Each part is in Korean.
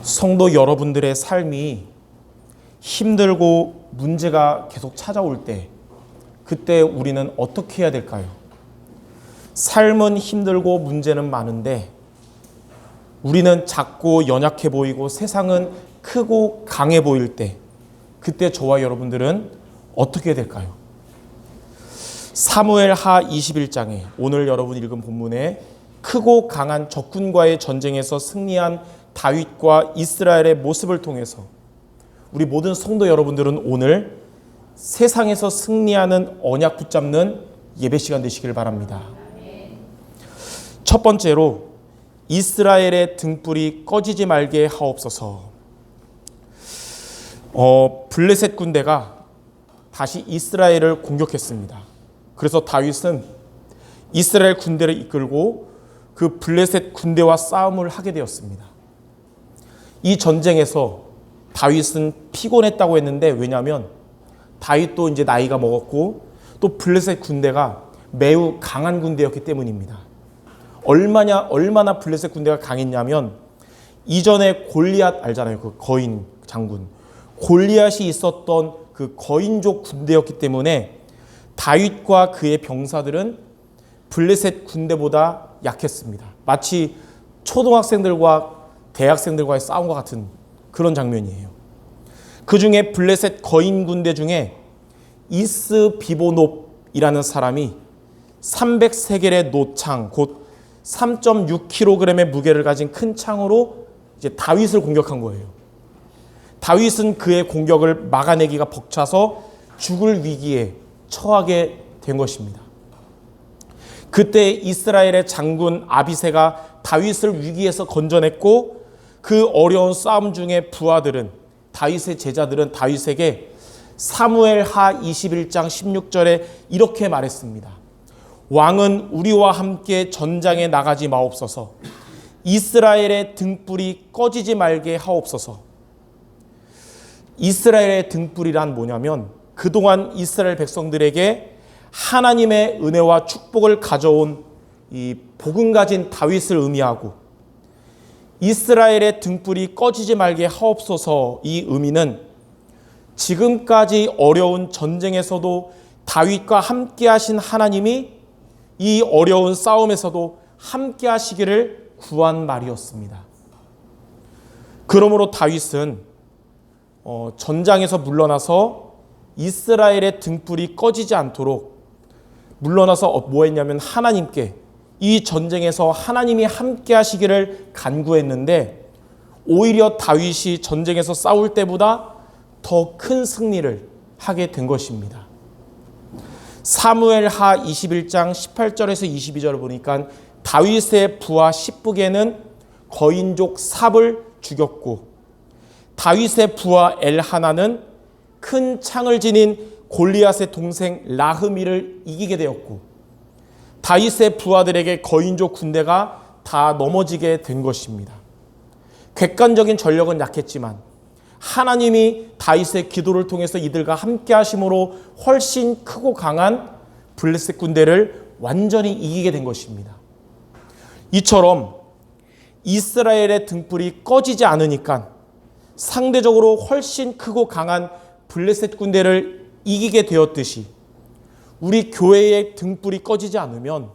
성도 여러분들의 삶이 힘들고 문제가 계속 찾아올 때, 그때 우리는 어떻게 해야 될까요? 삶은 힘들고 문제는 많은데 우리는 작고 연약해 보이고 세상은 크고 강해 보일 때, 그때 저와 여러분들은 어떻게 해야 될까요? 사무엘하 21장에 오늘 여러분 읽은 본문에 크고 강한 적군과의 전쟁에서 승리한 다윗과 이스라엘의 모습을 통해서 우리 모든 성도 여러분들은 오늘 세상에서 승리하는 언약 붙잡는 예배 시간 되시길 바랍니다. 첫 번째로 이스라엘의 등불이 꺼지지 말게 하옵소서. 블레셋 군대가 다시 이스라엘을 공격했습니다. 그래서 다윗은 이스라엘 군대를 이끌고 그 블레셋 군대와 싸움을 하게 되었습니다. 이 전쟁에서 다윗은 피곤했다고 했는데, 왜냐하면 다윗도 이제 나이가 먹었고 또 블레셋 군대가 매우 강한 군대였기 때문입니다. 얼마나 블레셋 군대가 강했냐면, 이전에 골리앗 알잖아요. 그 거인 장군. 골리앗이 있었던 그 거인족 군대였기 때문에 다윗과 그의 병사들은 블레셋 군대보다 약했습니다. 마치 초등학생들과 대학생들과의 싸움과 같은 그런 장면이에요. 그 중에 블레셋 거인 군대 중에 이스비보놉이라는 사람이 300세겔의 노창, 곧 3.6kg의 무게를 가진 큰 창으로 이제 다윗을 공격한 거예요. 다윗은 그의 공격을 막아내기가 벅차서 죽을 위기에 처하게 된 것입니다. 그때 이스라엘의 장군 아비새가 다윗을 위기에서 건져냈고, 그 어려운 싸움 중에 부하들은, 다윗의 제자들은 다윗에게 사무엘하 21장 16절에 이렇게 말했습니다. 왕은 우리와 함께 전장에 나가지 마옵소서. 이스라엘의 등불이 꺼지지 말게 하옵소서. 이스라엘의 등불이란 뭐냐면, 그동안 이스라엘 백성들에게 하나님의 은혜와 축복을 가져온 이 복음 가진 다윗을 의미하고, 이스라엘의 등불이 꺼지지 말게 하옵소서, 이 의미는 지금까지 어려운 전쟁에서도 다윗과 함께 하신 하나님이 이 어려운 싸움에서도 함께 하시기를 구한 말이었습니다. 그러므로 다윗은 전장에서 물러나서 이스라엘의 등불이 꺼지지 않도록 물러나서 뭐 했냐면, 하나님께, 이 전쟁에서 하나님이 함께 하시기를 간구했는데, 오히려 다윗이 전쟁에서 싸울 때보다 더 큰 승리를 하게 된 것입니다. 사무엘하 21장 18절에서 22절을 보니까 다윗의 부하 십부게는 거인족 삽을 죽였고, 다윗의 부하 엘하나는 큰 창을 지닌 골리앗의 동생 라흐미를 이기게 되었고, 다윗의 부하들에게 거인족 군대가 다 넘어지게 된 것입니다. 객관적인 전력은 약했지만 하나님이 다윗의 기도를 통해서 이들과 함께 하심으로 훨씬 크고 강한 블레셋 군대를 완전히 이기게 된 것입니다. 이처럼 이스라엘의 등불이 꺼지지 않으니까 상대적으로 훨씬 크고 강한 블레셋 군대를 이기게 되었듯이, 우리 교회의 등불이 꺼지지 않으면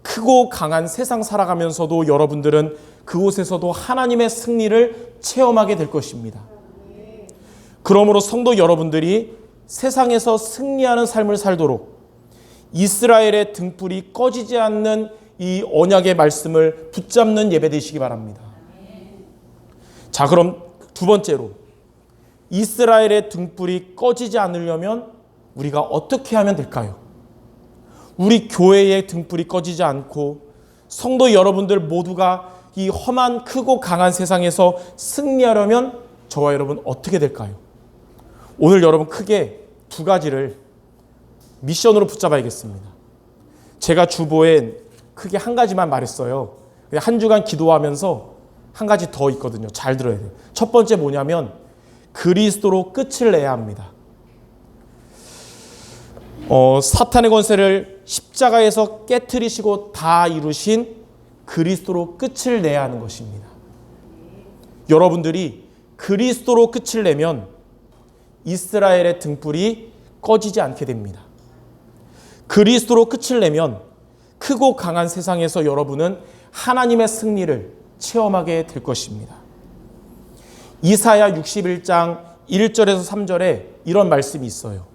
크고 강한 세상 살아가면서도 여러분들은 그곳에서도 하나님의 승리를 체험하게 될 것입니다. 그러므로 성도 여러분들이 세상에서 승리하는 삶을 살도록 이스라엘의 등불이 꺼지지 않는 이 언약의 말씀을 붙잡는 예배 되시기 바랍니다. 자, 그럼 두 번째로, 이스라엘의 등불이 꺼지지 않으려면 우리가 어떻게 하면 될까요? 우리 교회의 등불이 꺼지지 않고 성도 여러분들 모두가 이 험한 크고 강한 세상에서 승리하려면 저와 여러분 어떻게 될까요? 오늘 여러분 크게 두 가지를 미션으로 붙잡아야겠습니다. 제가 주보에 크게 한 가지만 말했어요. 한 주간 기도하면서 한 가지 더 있거든요. 잘 들어야 돼요. 첫 번째 뭐냐면, 그리스도로 끝을 내야 합니다. 사탄의 권세를 십자가에서 깨트리시고 다 이루신 그리스도로 끝을 내야 하는 것입니다. 여러분들이 그리스도로 끝을 내면 이스라엘의 등불이 꺼지지 않게 됩니다. 그리스도로 끝을 내면 크고 강한 세상에서 여러분은 하나님의 승리를 체험하게 될 것입니다. 이사야 61장 1절에서 3절에 이런 말씀이 있어요.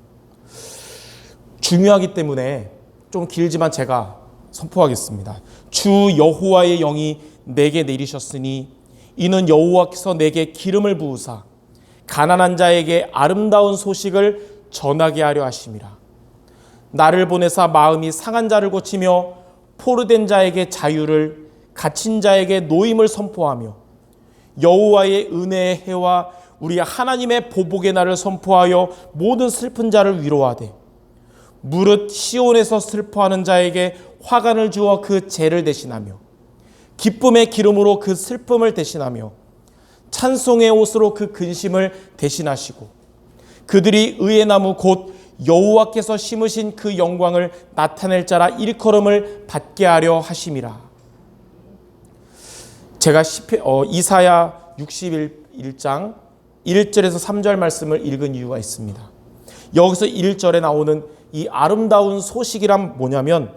중요하기 때문에 좀 길지만 제가 선포하겠습니다. 주 여호와의 영이 내게 내리셨으니 이는 여호와께서 내게 기름을 부으사 가난한 자에게 아름다운 소식을 전하게 하려 하심이라. 나를 보내사 마음이 상한 자를 고치며 포로된 자에게 자유를, 갇힌 자에게 노임을 선포하며 여호와의 은혜의 해와 우리 하나님의 보복의 날을 선포하여 모든 슬픈 자를 위로하되 무릇 시온에서 슬퍼하는 자에게 화관을 주어 그 죄를 대신하며 기쁨의 기름으로 그 슬픔을 대신하며 찬송의 옷으로 그 근심을 대신하시고 그들이 의의 나무 곧 여호와께서 심으신 그 영광을 나타낼 자라 일컬음을 받게 하려 하심이라. 제가 이사야 61장 1절에서 3절 말씀을 읽은 이유가 있습니다. 여기서 1절에 나오는 이 아름다운 소식이란 뭐냐면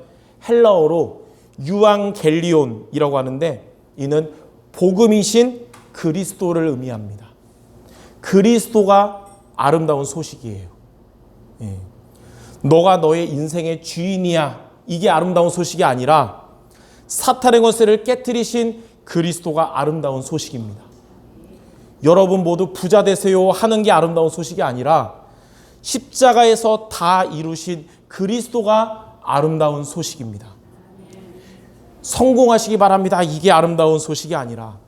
헬라어로 유앙겔리온이라고 하는데 이는 복음이신 그리스도를 의미합니다. 그리스도가 아름다운 소식이에요. 너가 너의 인생의 주인이야. 이게 아름다운 소식이 아니라 사탄의 권세를 깨뜨리신 그리스도가 아름다운 소식입니다. 여러분 모두 부자 되세요 하는 게 아름다운 소식이 아니라 십자가에서 다 이루신 그리스도가 아름다운 소식입니다. 성공하시기 바랍니다. 이게 아름다운 소식이 아니라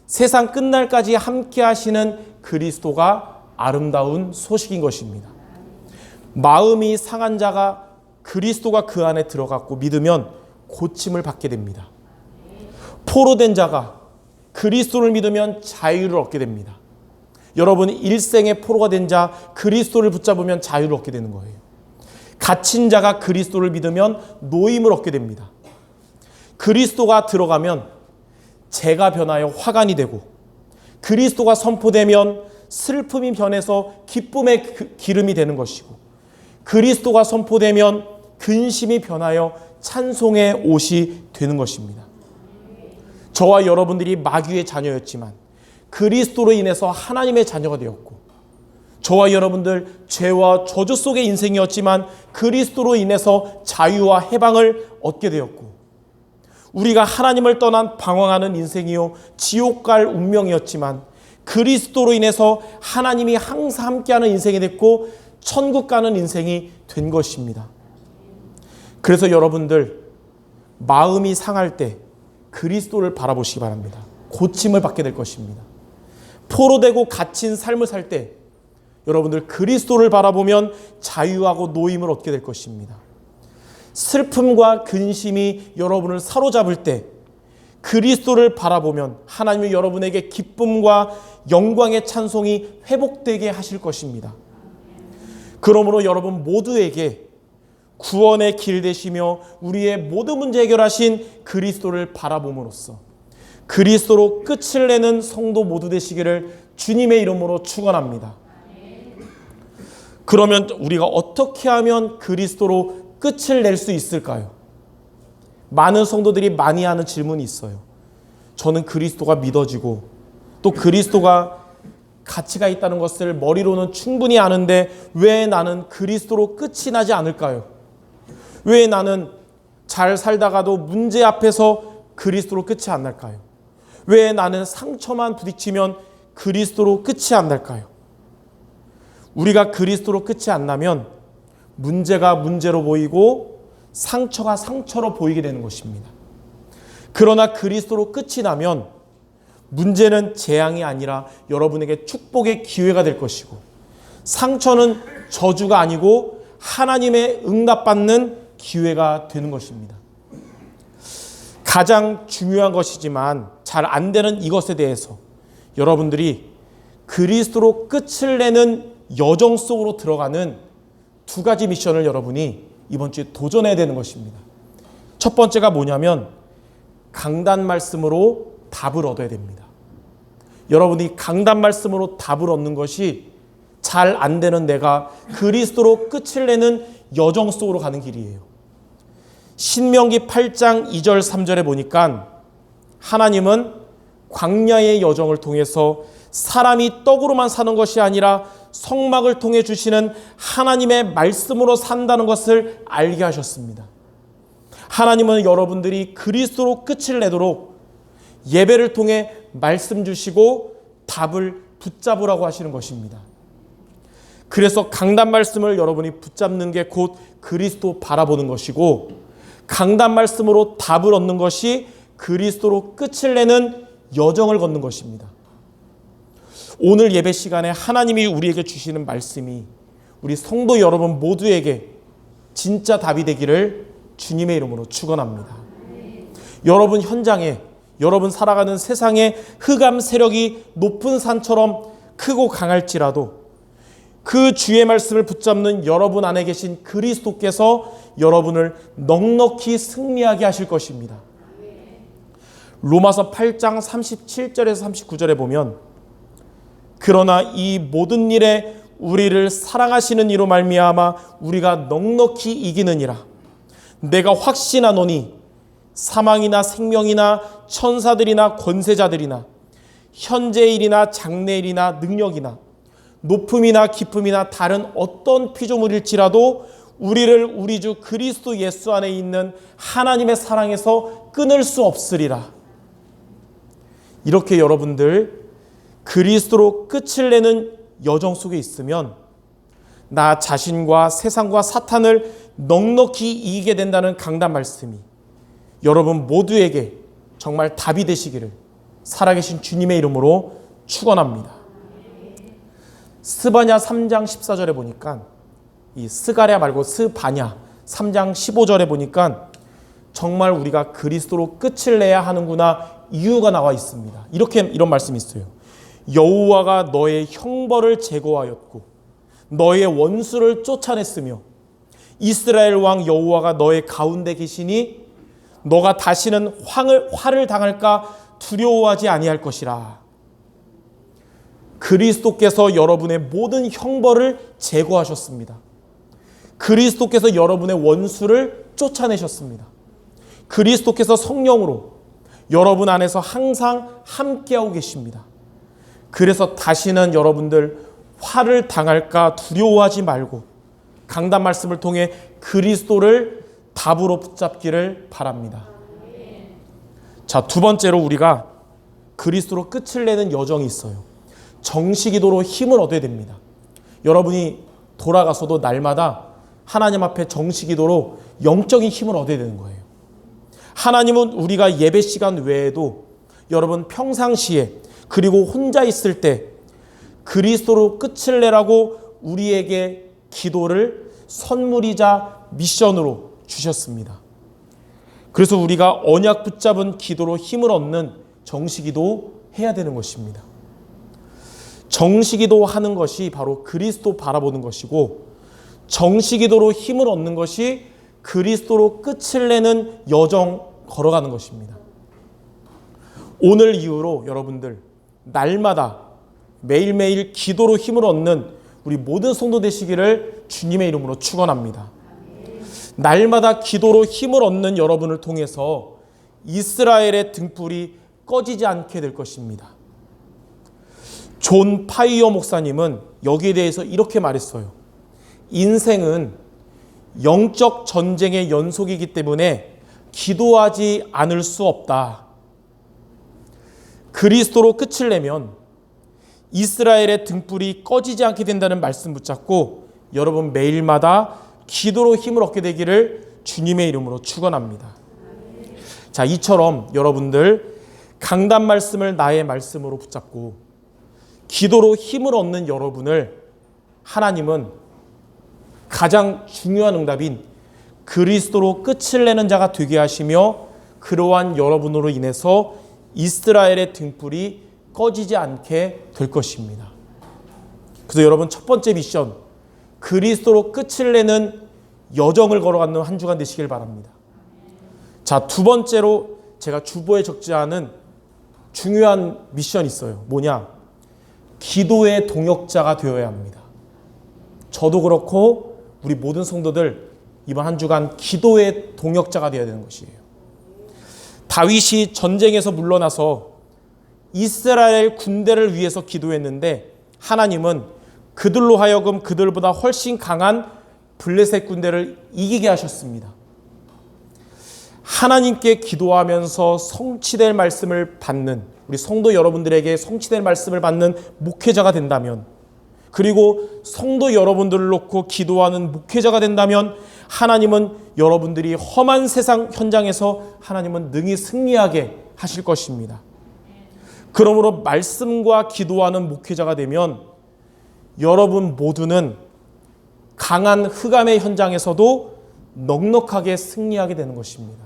세상 끝날까지 함께 하시는 그리스도가 아름다운 소식인 것입니다. 마음이 상한 자가 그리스도가 그 안에 들어갔고 믿으면 고침을 받게 됩니다. 포로된 자가 그리스도를 믿으면 자유를 얻게 됩니다. 여러분 일생의 포로가 된 자 그리스도를 붙잡으면 자유를 얻게 되는 거예요. 갇힌 자가 그리스도를 믿으면 노임을 얻게 됩니다. 그리스도가 들어가면 죄가 변하여 화관이 되고 그리스도가 선포되면 슬픔이 변해서 기쁨의 기름이 되는 것이고 그리스도가 선포되면 근심이 변하여 찬송의 옷이 되는 것입니다. 저와 여러분들이 마귀의 자녀였지만 그리스도로 인해서 하나님의 자녀가 되었고 저와 여러분들 죄와 저주 속의 인생이었지만 그리스도로 인해서 자유와 해방을 얻게 되었고 우리가 하나님을 떠난 방황하는 인생이요 지옥 갈 운명이었지만 그리스도로 인해서 하나님이 항상 함께하는 인생이 됐고 천국 가는 인생이 된 것입니다. 그래서 여러분들 마음이 상할 때 그리스도를 바라보시기 바랍니다. 고침을 받게 될 것입니다. 포로되고 갇힌 삶을 살 때 여러분들 그리스도를 바라보면 자유하고 노임을 얻게 될 것입니다. 슬픔과 근심이 여러분을 사로잡을 때 그리스도를 바라보면 하나님이 여러분에게 기쁨과 영광의 찬송이 회복되게 하실 것입니다. 그러므로 여러분 모두에게 구원의 길 되시며 우리의 모든 문제 해결하신 그리스도를 바라봄으로써 그리스도로 끝을 내는 성도 모두 되시기를 주님의 이름으로 축원합니다. 그러면 우리가 어떻게 하면 그리스도로 끝을 낼 수 있을까요? 많은 성도들이 많이 하는 질문이 있어요. 저는 그리스도가 믿어지고 또 그리스도가 가치가 있다는 것을 머리로는 충분히 아는데 왜 나는 그리스도로 끝이 나지 않을까요? 왜 나는 잘 살다가도 문제 앞에서 그리스도로 끝이 안 날까요? 왜 나는 상처만 부딪히면 그리스도로 끝이 안 날까요? 우리가 그리스도로 끝이 안 나면 문제가 문제로 보이고 상처가 상처로 보이게 되는 것입니다. 그러나 그리스도로 끝이 나면 문제는 재앙이 아니라 여러분에게 축복의 기회가 될 것이고 상처는 저주가 아니고 하나님의 응답받는 기회가 되는 것입니다. 가장 중요한 것이지만 잘 안 되는 이것에 대해서 여러분들이 그리스도로 끝을 내는 여정 속으로 들어가는 두 가지 미션을 여러분이 이번 주에 도전해야 되는 것입니다. 첫 번째가 뭐냐면 강단 말씀으로 답을 얻어야 됩니다. 여러분이 강단 말씀으로 답을 얻는 것이 잘 안 되는 내가 그리스도로 끝을 내는 여정 속으로 가는 길이에요. 신명기 8장 2절 3절에 보니까 하나님은 광야의 여정을 통해서 사람이 떡으로만 사는 것이 아니라 성막을 통해 주시는 하나님의 말씀으로 산다는 것을 알게 하셨습니다. 하나님은 여러분들이 그리스도로 끝을 내도록 예배를 통해 말씀 주시고 답을 붙잡으라고 하시는 것입니다. 그래서 강단 말씀을 여러분이 붙잡는 게 곧 그리스도 바라보는 것이고, 강단 말씀으로 답을 얻는 것이 그리스도로 끝을 내는 여정을 걷는 것입니다. 오늘 예배 시간에 하나님이 우리에게 주시는 말씀이 우리 성도 여러분 모두에게 진짜 답이 되기를 주님의 이름으로 축원합니다. 여러분 현장에, 여러분 살아가는 세상에 흑암 세력이 높은 산처럼 크고 강할지라도 그 주의 말씀을 붙잡는 여러분 안에 계신 그리스도께서 여러분을 넉넉히 승리하게 하실 것입니다. 로마서 8장 37절에서 39절에 보면, 그러나 이 모든 일에 우리를 사랑하시는 이로 말미암아 우리가 넉넉히 이기느니라. 내가 확신하노니 사망이나 생명이나 천사들이나 권세자들이나 현재일이나 장래일이나 능력이나 높음이나 깊음이나 다른 어떤 피조물일지라도 우리를 우리 주 그리스도 예수 안에 있는 하나님의 사랑에서 끊을 수 없으리라. 이렇게 여러분들 그리스도로 끝을 내는 여정 속에 있으면 나 자신과 세상과 사탄을 넉넉히 이기게 된다는 강단 말씀이 여러분 모두에게 정말 답이 되시기를 살아계신 주님의 이름으로 축원합니다. 스바냐 3장 14절에 보니까, 이 스가랴 말고 스바냐 3장 15절에 보니까 정말 우리가 그리스도로 끝을 내야 하는구나 이유가 나와 있습니다. 이런 말씀이 있어요. 여호와가 너의 형벌을 제거하였고 너의 원수를 쫓아냈으며 이스라엘 왕 여호와가 너의 가운데 계시니 너가 다시는 화를 당할까 두려워하지 아니할 것이라. 그리스도께서 여러분의 모든 형벌을 제거하셨습니다. 그리스도께서 여러분의 원수를 쫓아내셨습니다. 그리스도께서 성령으로 여러분 안에서 항상 함께하고 계십니다. 그래서 다시는 여러분들 화를 당할까 두려워하지 말고 강단 말씀을 통해 그리스도를 답으로 붙잡기를 바랍니다. 자, 두 번째로 우리가 그리스도로 끝을 내는 여정이 있어요. 정시기도로 힘을 얻어야 됩니다. 여러분이 돌아가서도 날마다 하나님 앞에 정시기도로 영적인 힘을 얻어야 되는 거예요. 하나님은 우리가 예배 시간 외에도 여러분 평상시에 그리고 혼자 있을 때 그리스도로 끝을 내라고 우리에게 기도를 선물이자 미션으로 주셨습니다. 그래서 우리가 언약 붙잡은 기도로 힘을 얻는 정시기도 해야 되는 것입니다. 정시기도 하는 것이 바로 그리스도 바라보는 것이고, 정시기도로 힘을 얻는 것이 그리스도로 끝을 내는 여정 걸어가는 것입니다. 오늘 이후로 여러분들 날마다 매일매일 기도로 힘을 얻는 우리 모든 성도 되시기를 주님의 이름으로 축원합니다. 날마다 기도로 힘을 얻는 여러분을 통해서 이스라엘의 등불이 꺼지지 않게 될 것입니다. 존 파이어 목사님은 여기에 대해서 이렇게 말했어요. 인생은 영적 전쟁의 연속이기 때문에 기도하지 않을 수 없다. 그리스도로 끝을 내면 이스라엘의 등불이 꺼지지 않게 된다는 말씀 붙잡고 여러분 매일마다 기도로 힘을 얻게 되기를 주님의 이름으로 축원합니다. 자, 이처럼 여러분들 강단 말씀을 나의 말씀으로 붙잡고 기도로 힘을 얻는 여러분을 하나님은 가장 중요한 응답인 그리스도로 끝을 내는 자가 되게 하시며 그러한 여러분으로 인해서 이스라엘의 등불이 꺼지지 않게 될 것입니다. 그래서 여러분 첫 번째 미션, 그리스도로 끝을 내는 여정을 걸어가는 한 주간 되시길 바랍니다. 자, 두 번째로 제가 주보에 적지 않은 중요한 미션이 있어요. 뭐냐? 기도의 동역자가 되어야 합니다. 저도 그렇고 우리 모든 성도들 이번 한 주간 기도의 동역자가 되어야 되는 것이에요. 다윗이 전쟁에서 물러나서 이스라엘 군대를 위해서 기도했는데 하나님은 그들로 하여금 그들보다 훨씬 강한 블레셋 군대를 이기게 하셨습니다. 하나님께 기도하면서 성취될 말씀을 받는 우리 성도 여러분들에게 성취될 말씀을 받는 목회자가 된다면, 그리고 성도 여러분들을 놓고 기도하는 목회자가 된다면 하나님은 여러분들이 험한 세상 현장에서 하나님은 능히 승리하게 하실 것입니다. 그러므로 말씀과 기도하는 목회자가 되면 여러분 모두는 강한 흑암의 현장에서도 넉넉하게 승리하게 되는 것입니다.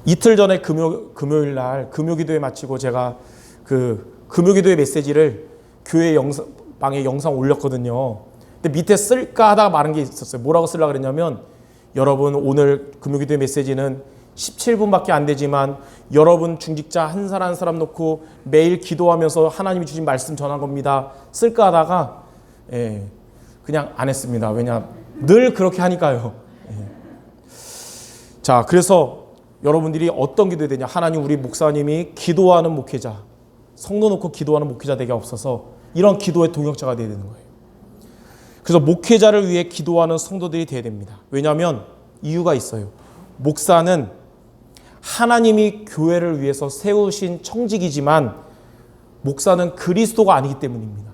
이틀 전에 금요일 날 금요기도회 마치고 제가 그 금요기도회 메시지를 교회 방에 영상 올렸거든요. 근데 밑에 쓸까 하다가 마른 게 있었어요. 뭐라고 쓰려고 그랬냐면, 여러분 오늘 금요기도회 메시지는 17분밖에 안 되지만 여러분 중직자 한 사람 한 사람 놓고 매일 기도하면서 하나님이 주신 말씀 전한 겁니다. 쓸까 하다가 그냥 안 했습니다. 왜냐, 늘 그렇게 하니까요. 자, 그래서 여러분들이 어떤 기도해야 되냐? 하나님, 우리 목사님이 기도하는 목회자, 성도 놓고 기도하는 목회자 되게 없어서 이런 기도의 동역자가 되어야 되는 거예요. 그래서 목회자를 위해 기도하는 성도들이 되어야 됩니다. 왜냐하면 이유가 있어요. 목사는 하나님이 교회를 위해서 세우신 청직이지만 목사는 그리스도가 아니기 때문입니다.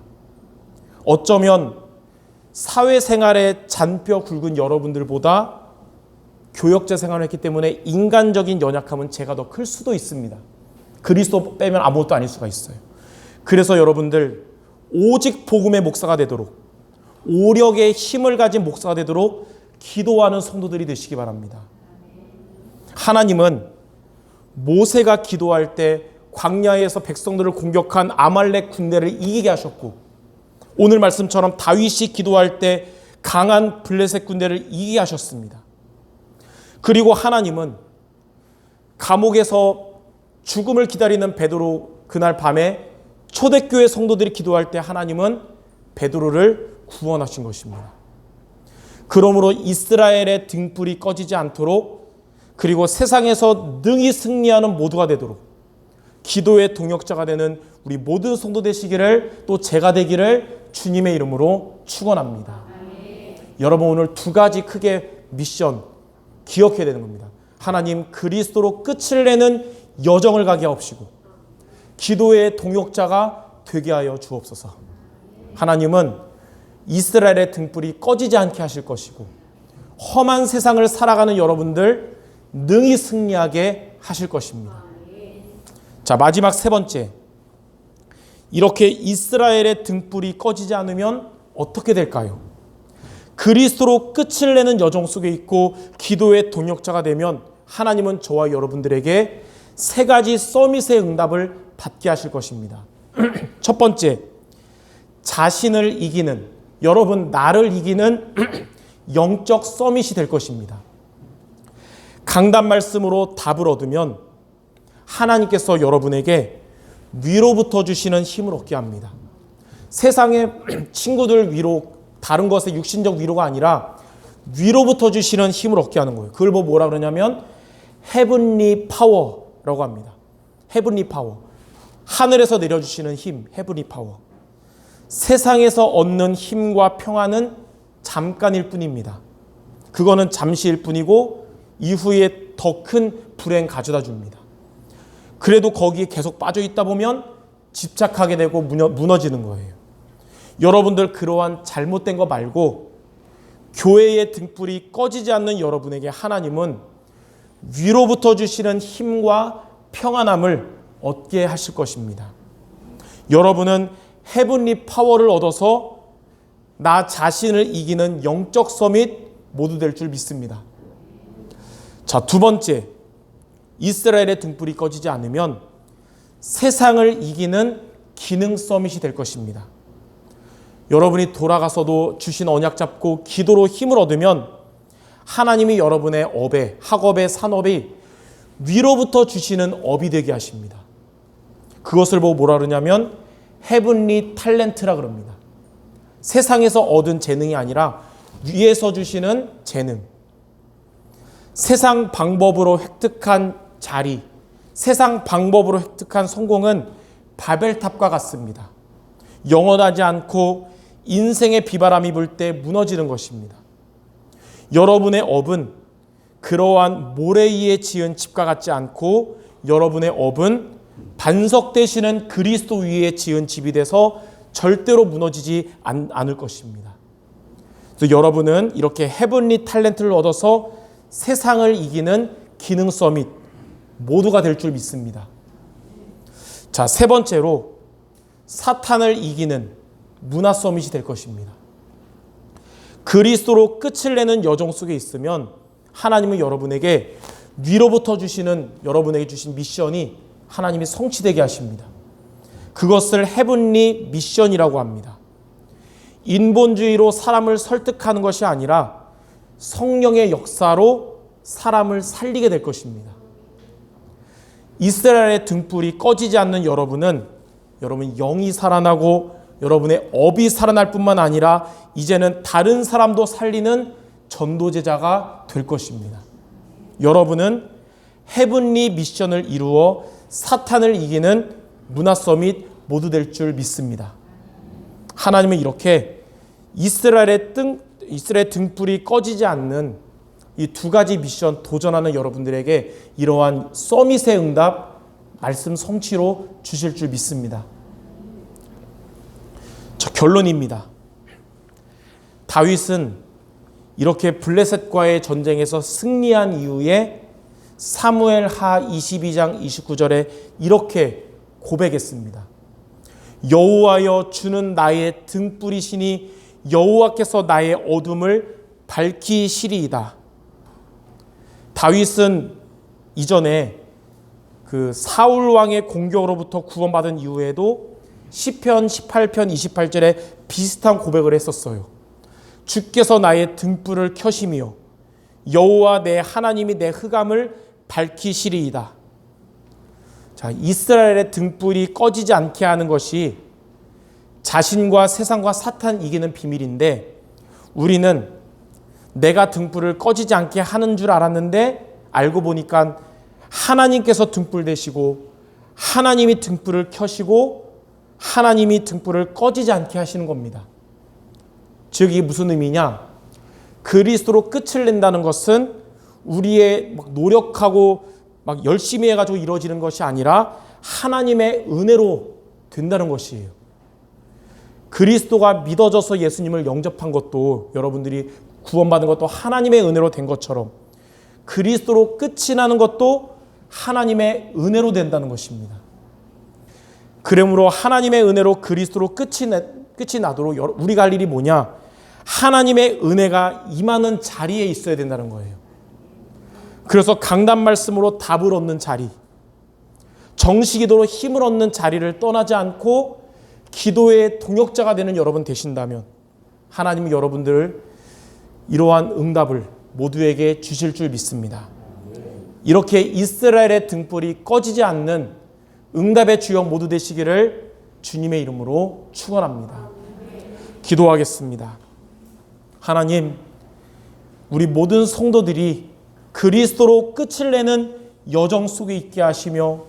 어쩌면 사회생활에 잔뼈 굵은 여러분들보다 교역자 생활을 했기 때문에 인간적인 연약함은 제가 더 클 수도 있습니다. 그리스도 빼면 아무것도 아닐 수가 있어요. 그래서 여러분들 오직 복음의 목사가 되도록, 오력의 힘을 가진 목사가 되도록 기도하는 성도들이 되시기 바랍니다. 하나님은 모세가 기도할 때 광야에서 백성들을 공격한 아말렉 군대를 이기게 하셨고, 오늘 말씀처럼 다윗이 기도할 때 강한 블레셋 군대를 이기게 하셨습니다. 그리고 하나님은 감옥에서 죽음을 기다리는 베드로, 그날 밤에 초대교회 성도들이 기도할 때 하나님은 베드로를 구원하신 것입니다. 그러므로 이스라엘의 등불이 꺼지지 않도록, 그리고 세상에서 능히 승리하는 모두가 되도록 기도의 동역자가 되는 우리 모든 성도 되시기를, 또 제가 되기를 주님의 이름으로 축원합니다. 여러분, 오늘 두 가지 크게 미션 기억해야 되는 겁니다. 하나님, 그리스도로 끝을 내는 여정을 가게 하옵시고 기도의 동역자가 되게 하여 주옵소서. 하나님은 이스라엘의 등불이 꺼지지 않게 하실 것이고 험한 세상을 살아가는 여러분들 능히 승리하게 하실 것입니다. 자, 마지막 세 번째, 이렇게 이스라엘의 등불이 꺼지지 않으면 어떻게 될까요? 그리스도로 끝을 내는 여정 속에 있고 기도의 동역자가 되면 하나님은 저와 여러분들에게 세 가지 서밋의 응답을 받게 하실 것입니다. 첫 번째, 자신을 이기는, 여러분 나를 이기는 영적 서밋이 될 것입니다. 강단 말씀으로 답을 얻으면 하나님께서 여러분에게 위로부터 주시는 힘을 얻게 합니다. 세상의 친구들 위로, 다른 것의 육신적 위로가 아니라 위로부터 주시는 힘을 얻게 하는 거예요. 그걸 뭐라 그러냐면 헤븐리 파워라고 합니다. 헤븐리 파워. 하늘에서 내려주시는 힘, 헤븐리 파워. 세상에서 얻는 힘과 평안은 잠깐일 뿐입니다. 그거는 잠시일 뿐이고 이후에 더 큰 불행 가져다 줍니다. 그래도 거기에 계속 빠져 있다 보면 집착하게 되고 무너지는 거예요. 여러분들 그러한 잘못된 거 말고 교회의 등불이 꺼지지 않는 여러분에게 하나님은 위로부터 주시는 힘과 평안함을 얻게 하실 것입니다. 여러분은 헤븐리 파워를 얻어서 나 자신을 이기는 영적 서밋 모두 될 줄 믿습니다. 자, 두 번째, 이스라엘의 등불이 꺼지지 않으면 세상을 이기는 기능 서밋이 될 것입니다. 여러분이 돌아가서도 주신 언약 잡고 기도로 힘을 얻으면 하나님이 여러분의 업에, 학업에, 산업이 위로부터 주시는 업이 되게 하십니다. 그것을 보고 뭐라 그러냐면 헤븐리 탤런트라 그럽니다. 세상에서 얻은 재능이 아니라 위에서 주시는 재능. 세상 방법으로 획득한 자리, 세상 방법으로 획득한 성공은 바벨탑과 같습니다. 영원하지 않고 인생의 비바람이 불 때 무너지는 것입니다. 여러분의 업은 그러한 모래 위에 지은 집과 같지 않고 여러분의 업은 반석 되시는 그리스도 위에 지은 집이 돼서 절대로 무너지지 않을 것입니다. 그래서 여러분은 이렇게 헤븐리 탤런트를 얻어서 세상을 이기는 기능 서밋 모두가 될 줄 믿습니다. 자, 세 번째로 사탄을 이기는 문화 서밋이 될 것입니다. 그리스도로 끝을 내는 여정 속에 있으면 하나님은 여러분에게 위로부터 주시는 여러분에게 주신 미션이 하나님이 성취되게 하십니다. 그것을 헤븐리 미션이라고 합니다. 인본주의로 사람을 설득하는 것이 아니라 성령의 역사로 사람을 살리게 될 것입니다. 이스라엘의 등불이 꺼지지 않는 여러분은 여러분 영이 살아나고 여러분의 업이 살아날 뿐만 아니라 이제는 다른 사람도 살리는 전도제자가 될 것입니다. 여러분은 헤븐리 미션을 이루어 사탄을 이기는 문화 서밋 모두 될 줄 믿습니다. 하나님은 이렇게 이스라엘 등불이 꺼지지 않는 이 두 가지 미션 도전하는 여러분들에게 이러한 서밋의 응답, 말씀 성취로 주실 줄 믿습니다. 저 결론입니다. 다윗은 이렇게 블레셋과의 전쟁에서 승리한 이후에 사무엘하 22장 29절에 이렇게 고백했습니다. 여호와여 주는 나의 등불이시니 여호와께서 나의 어둠을 밝히시리이다. 다윗은 이전에 그 사울 왕의 공격으로부터 구원받은 이후에도 시편 18편 28절에 비슷한 고백을 했었어요. 주께서 나의 등불을 켜시며 여호와 내 하나님이 내 흑암을 밝히시리이다. 자, 이스라엘의 등불이 꺼지지 않게 하는 것이 자신과 세상과 사탄 이기는 비밀인데 우리는 내가 등불을 꺼지지 않게 하는 줄 알았는데 알고 보니까 하나님께서 등불 되시고 하나님이 등불을 켜시고 하나님이 등불을 꺼지지 않게 하시는 겁니다. 즉 이게 무슨 의미냐? 그리스도로 끝을 낸다는 것은 우리의 막 노력하고 막 열심히 해가지고 이루어지는 것이 아니라 하나님의 은혜로 된다는 것이에요. 그리스도가 믿어져서 예수님을 영접한 것도 여러분들이 구원받은 것도 하나님의 은혜로 된 것처럼 그리스도로 끝이 나는 것도 하나님의 은혜로 된다는 것입니다. 그러므로 하나님의 은혜로 그리스도로 끝이 나도록 우리가 할 일이 뭐냐? 하나님의 은혜가 임하는 자리에 있어야 된다는 거예요. 그래서 강단 말씀으로 답을 얻는 자리, 정식기도로 힘을 얻는 자리를 떠나지 않고 기도의 동역자가 되는 여러분 되신다면 하나님은 여러분들을 이러한 응답을 모두에게 주실 줄 믿습니다. 이렇게 이스라엘의 등불이 꺼지지 않는 응답의 주역 모두 되시기를 주님의 이름으로 축원합니다. 기도하겠습니다. 하나님, 우리 모든 성도들이 그리스도로 끝을 내는 여정 속에 있게 하시며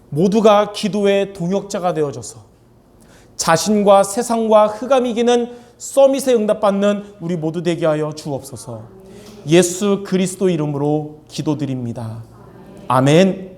모두가 기도의 동역자가 되어져서 자신과 세상과 흑암 이기는 서밋에 응답받는 우리 모두 되게 하여 주옵소서. 예수 그리스도 이름으로 기도드립니다. 아멘.